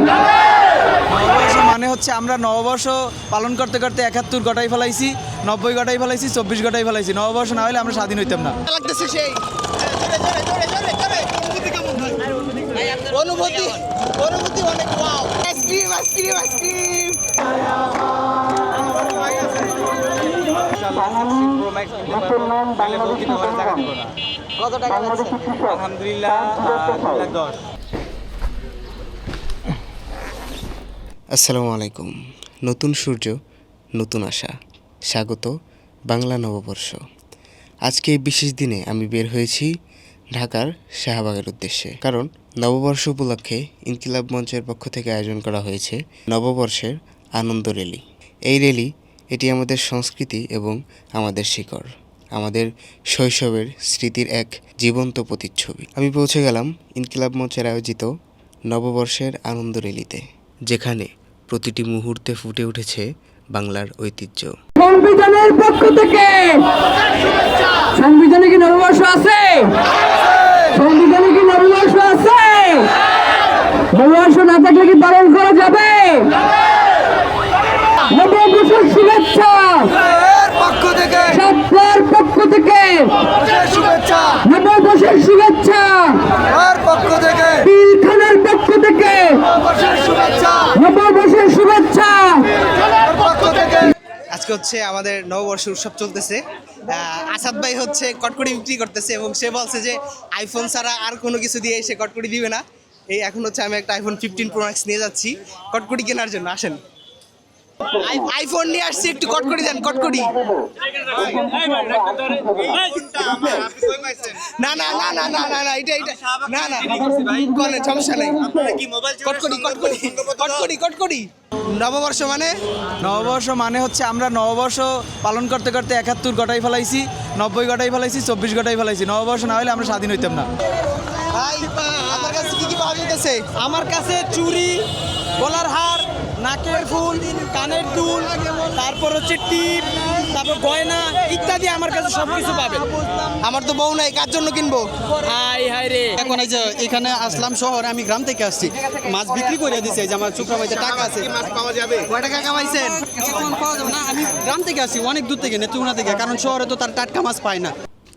নববর্ষ মানে হচ্ছে আমরা নববর্ষ পালন করতে করতে 71 গটাই ফেলাইছি, 90 গটাই ফেলাইছি, 24 গটাই ফেলাইছি। নববর্ষ না হলে আমরা স্বাধীন হইতাম না। লাগতেছে সেই অনুভূতি অনেক ওয়াও। আইসক্রিম কত টাকা লাগছে? আলহামদুলিল্লাহ 2,10,000। আসসালামু আলাইকুম। নতুন সূর্য, নতুন আশা। স্বাগত বাংলা নববর্ষ। আজকে এই বিশেষ দিনে আমি বের হয়েছি ঢাকার শাহবাগের উদ্দেশ্যে, কারণ নববর্ষ উপলক্ষে ইনকিলাব মঞ্চের পক্ষ থেকে আয়োজন করা হয়েছে নববর্ষের আনন্দ র্যালি। এই র্যালি এটি আমাদের সংস্কৃতি এবং আমাদের শিকড়, আমাদের শৈশবের স্মৃতির এক জীবন্ত প্রতিচ্ছবি। আমি পৌঁছে গেলাম ইনকিলাব মঞ্চের আয়োজিত নববর্ষের আনন্দ র্যালিতে, যেখানে প্রতিটি মুহূর্তে ফুটে উঠেছে বাংলার ঐতিহ্য। সংবিধানের পক্ষ থেকে সংবিধানে কি নববর্ষ আছে? সংবিধানে কি নববর্ষ আছে? নববর্ষ না থাকলে কি পালন করা যাবে? নববর্ষের শুভেচ্ছা পক্ষ থেকে সবার পক্ষ থেকে শুভেচ্ছা, নববর্ষের শুভেচ্ছা পক্ষ থেকে পিলখানার পক্ষ থেকে শুভেচ্ছা, নববর্ষের শুভেচ্ছা। পক্ষ থেকে। আজকে হচ্ছে আমাদের নববর্ষ উৎসব চলতেছে। আসাদ ভাই হচ্ছে কটকটি বিক্রি করতেছে এবং সে বলছে যে আইফোন ছাড়া আর কোনো কিছু দিয়ে সে কটকটি দিবে না। এই এখন হচ্ছে আমি একটা আইফোন 15 প্রো ম্যাক্স নিয়ে যাচ্ছি কটকটি কেনার জন্য। আসেন, আইফোন নিয়ে আসছি, একটু কটকটি দেন। কটকটি না না না না না না না এটা না না কোন সমস্যা নাই। কটকটি কটকটি কটকটি কটকটি। নববর্ষ মানে হচ্ছে আমরা নববর্ষ পালন করতে করতে 71 গটাই ফেলাইছি, 90 গটাই ফেলাইছি, 24 গটাই ফেলাইছি। নববর্ষ না হলে আমরা স্বাধীন হইতাম না। ভাই আমার কাছে কি পাওয়া যেতেছে? আমার কাছে চুড়ি, গলার হার, নাকের ফুল, কানের দুল, তারপর হচ্ছে টিপ, তারপর গয়না ইত্যাদি আমার কাছে সবকিছু পাবেন। আমার তো বউ নাই, কার জন্য কিনবো? হাই হাই রে, এখন এই যে এখানে আসলাম শহরে, আমি গ্রাম থেকে আসছি, মাছ বিক্রি করে দিছে যে আমার শুক্রবারে টাকা আছে। মাছ পাওয়া যাবে? কয় টাকা কামাইছেন? এখন পাওয়া যাবে না, আমি গ্রাম থেকে আসছি, অনেক দূর থেকে, নেত্রকোনা থেকে, কারণ শহরে তো তার টাটকা মাছ পায় না।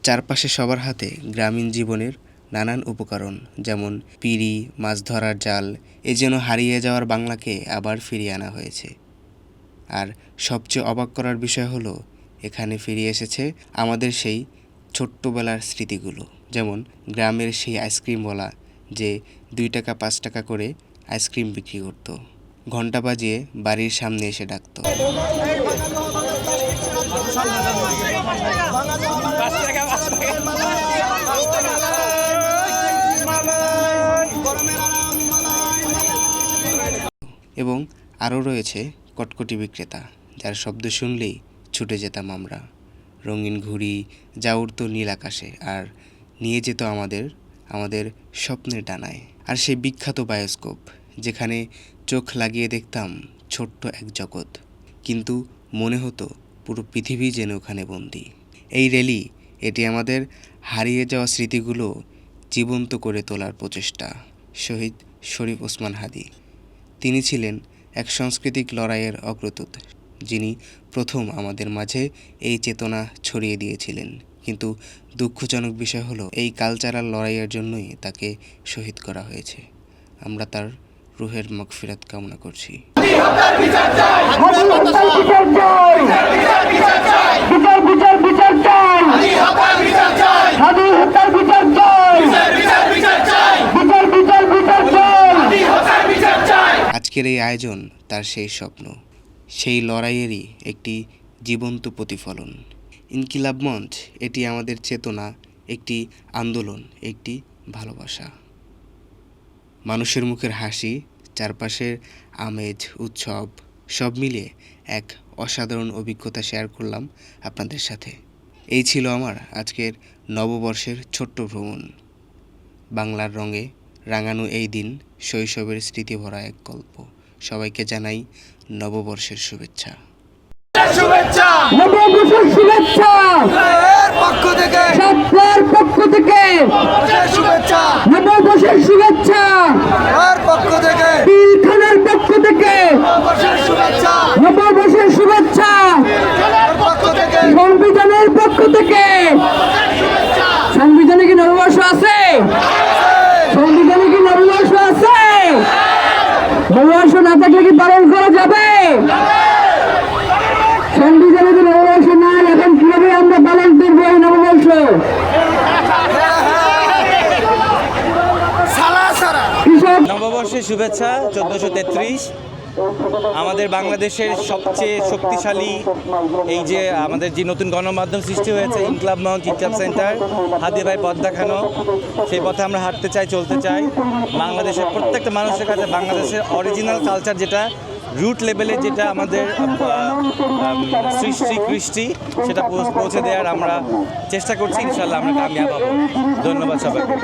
চারপাশে সবার হাতে গ্রামীণ জীবনের নানান উপকরণ, যেমন পিঁড়ি, মাছ ধরার জাল। এ যেন হারিয়ে যাওয়ার বাংলাকে আবার ফিরিয়ে আনা হয়েছে। আর সবচেয়ে অবাক করার বিষয় হলো, এখানে ফিরে এসেছে আমাদের সেই ছোট্টবেলার স্মৃতিগুলো, যেমন গ্রামের সেই আইসক্রিমওয়ালা যে 2 টাকা 5 টাকা করে আইসক্রিম বিক্রি করত, ঘন্টা বাজিয়ে বাড়ির সামনে এসে ডাকতো। এবং আরও রয়েছে কটকটি বিক্রেতা, যার শব্দ শুনলেই ছুটে যেতাম আমরা। রঙিন ঘুড়ি যা উড়ত নীল আকাশে আর নিয়ে যেত আমাদের স্বপ্নের ডানায়। আর সেই বিখ্যাত বায়োস্কোপ, যেখানে চোখ লাগিয়ে দেখতাম ছোট্ট এক জগৎ, কিন্তু মনে হতো পুরো পৃথিবী যেন ওখানে বন্দি। এই র্যালি এটি আমাদের হারিয়ে যাওয়া স্মৃতিগুলো জীবন্ত করে তোলার প্রচেষ্টা। শহীদ শরীফ ওসমান হাদি, তিনি ছিলেন এক সাংস্কৃতিক লড়াইয়ের অগ্রদূত, যিনি প্রথম আমাদের মাঝে এই চেতনা ছড়িয়ে দিয়েছিলেন। কিন্তু দুঃখজনক বিষয় হলো, এই কালচারাল লড়াইয়ের জন্যই তাকে শহীদ করা হয়েছে। আমরা তার রুহের মাগফিরাত কামনা করছি। আজকের এই আয়োজন তার সেই স্বপ্ন, সেই লড়াইয়েরই একটি জীবন্ত প্রতিফলন। ইনকিলাব মঞ্চ এটি আমাদের চেতনা, একটি আন্দোলন, একটি ভালোবাসা। মানুষের মুখের হাসি, চারপাশের আমেজ, উৎসব সব মিলিয়ে এক অসাধারণ অভিজ্ঞতা শেয়ার করলাম আপনাদের সাথে। এই ছিল আমার আজকের নববর্ষের ছোট্ট ভ্রমণ। বাংলার রঙে রাঙানো এই দিন শৈশবের স্মৃতি ভরা এক গল্প। সবাইকে জানাই নববর্ষের শুভেচ্ছা। নববর্ষের শুভেচ্ছা পক্ষ থেকে সবার পক্ষ থেকে শুভেচ্ছা, নববর্ষের শুভেচ্ছা পক্ষ থেকে পিলখানা পক্ষ থেকে সংবিধানে কি নববর্ষ আছে? সংবিধানে কি নববর্ষ আছে? নববর্ষ না থাকলে কি পালন করা যাবে? সংবিধানে তো নববর্ষ নাই, এখন কিভাবে আমরা পালন করবো এই নববর্ষ? কৃষক নববর্ষের শুভেচ্ছা 1433। আমাদের বাংলাদেশের সবচেয়ে শক্তিশালী এই যে আমাদের যে নতুন গণমাধ্যম সৃষ্টি হয়েছে, ইনকলাব মঞ্চ, ইনকলাব সেন্টার, হাদি ভাই পথ দেখানো, সেই পথে আমরা হাঁটতে চাই, চলতে চাই। বাংলাদেশের প্রত্যেকটা মানুষের কাছে বাংলাদেশের অরিজিনাল কালচার, যেটা রুট লেভেলে যেটা আমাদের সৃষ্টি কৃষ্টি, সেটা পৌঁছে দেওয়ার আমরা চেষ্টা করছি। ইনশাল্লাহ আমরা কামিয়াব হব। ধন্যবাদ সবাইকে।